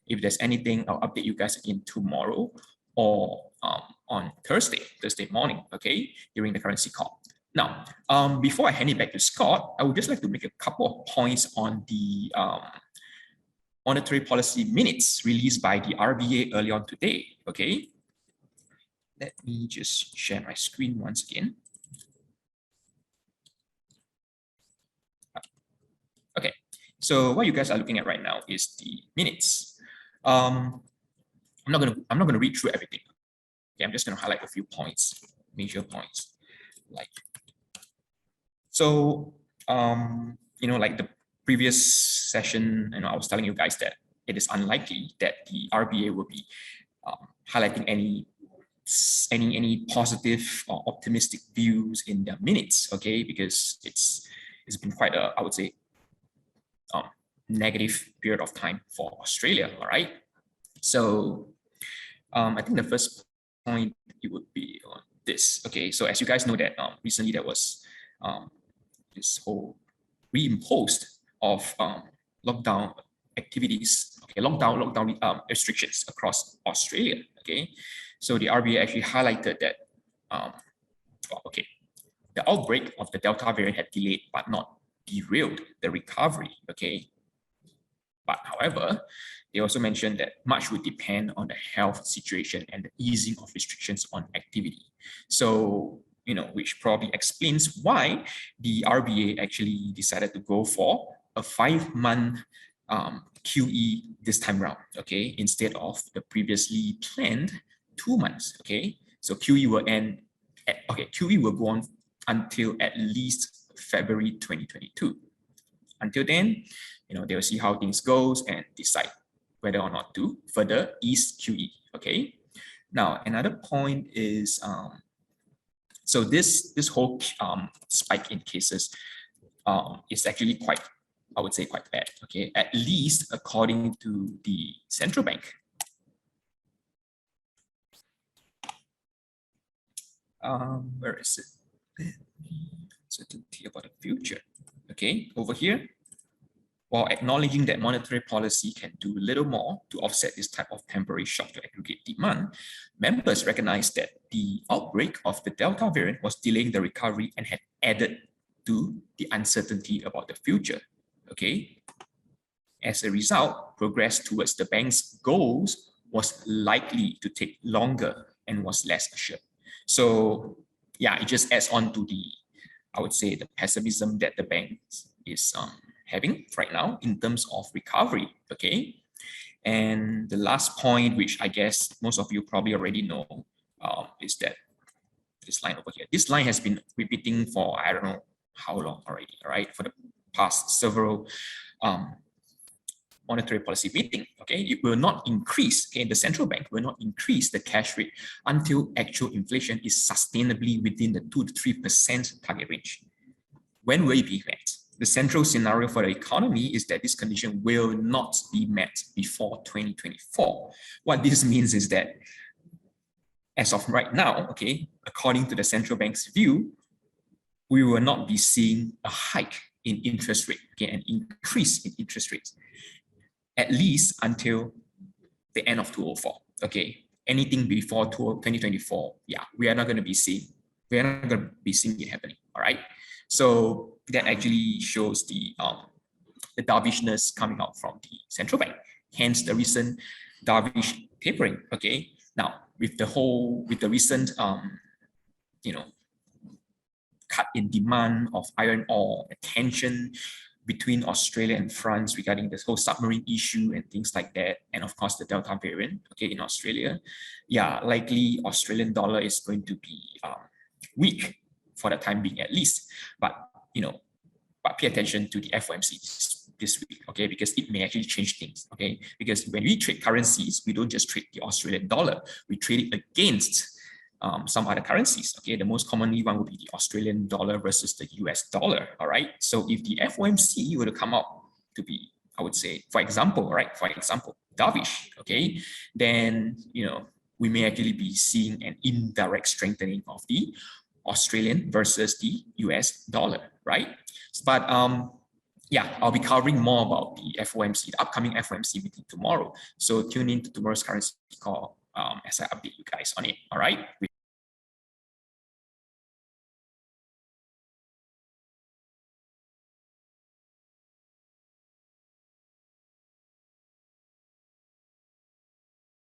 If there's anything, I'll update you guys again tomorrow or on Thursday morning, okay, during the currency call. Now, before I hand it back to Scott, I would just like to make a couple of points on the monetary policy minutes released by the RBA early on today, okay? Let me just share my screen once again. Okay, so what you guys are looking at right now is the minutes. I'm not gonna read through everything. Okay, I'm just gonna highlight a few points, major points. Like, so you know, like the previous session, you know, I was telling you guys that it is unlikely that the RBA will be highlighting any positive or optimistic views in their minutes, okay? Because it's been quite a, I would say, negative period of time for Australia, all right? So I think the first point it would be on this, okay? So as you guys know that recently there was this whole reimposed of lockdown activities, okay, lockdown restrictions across Australia, okay? So the RBA actually highlighted that, okay, the outbreak of the Delta variant had delayed but not derailed the recovery, okay? But however, they also mentioned that much would depend on the health situation and the easing of restrictions on activity. So, you know, which probably explains why the RBA actually decided to go for a 5-month QE this time around, okay, instead of the previously planned 2 months, okay? So QE will end at, okay, QE will go on until at least February 2022. Until then, you know, they'll see how things goes and decide whether or not to further ease QE, okay? Now, another point is, so this whole spike in cases is actually quite, I would say, quite bad, okay? At least according to the central bank. Where is it? Certainty about the future. Okay, over here, while acknowledging that monetary policy can do little more to offset this type of temporary shock to aggregate demand, members recognize that the outbreak of the Delta variant was delaying the recovery and had added to the uncertainty about the future. Okay, as a result, progress towards the bank's goals was likely to take longer and was less assured. So yeah, it just adds on to the, I would say, the pessimism that the bank is having right now in terms of recovery, okay? And the last point, which I guess most of you probably already know, is that this line over here. This line has been repeating for, I don't know how long already, all right? For the past several monetary policy meeting, okay? It will not increase, okay? The central bank will not increase the cash rate until actual inflation is sustainably within the 2 to 3% target range. When will it be met? The central scenario for the economy is that this condition will not be met before 2024. What this means is that as of right now, okay, according to the central bank's view, we will not be seeing a hike in interest rate, okay, an increase in interest rates, at least until the end of 2004, okay? Anything before 2024, yeah, we are not going to be seeing it happening, all right? So that actually shows the dovishness coming out from the central bank, hence the recent dovish tapering, okay? Now, with the recent, you know, cut in demand of iron ore, the tension between Australia and France regarding this whole submarine issue and things like that, and of course the Delta variant, okay, in Australia, yeah, likely Australian dollar is going to be weak for the time being at least. But you know, but pay attention to the FOMC this week, okay, because it may actually change things, okay? Because when we trade currencies, we don't just trade the Australian dollar, we trade it against some other currencies, okay? The most commonly one would be the Australian dollar versus the US dollar, all right? So if the FOMC were to come out to be, I would say, for example, right? For example, dovish, okay? Then, you know, we may actually be seeing an indirect strengthening of the Australian versus the US dollar, right? But yeah, I'll be covering more about the FOMC, the upcoming FOMC meeting tomorrow. So tune in to tomorrow's currency call as I update you guys on it. All right.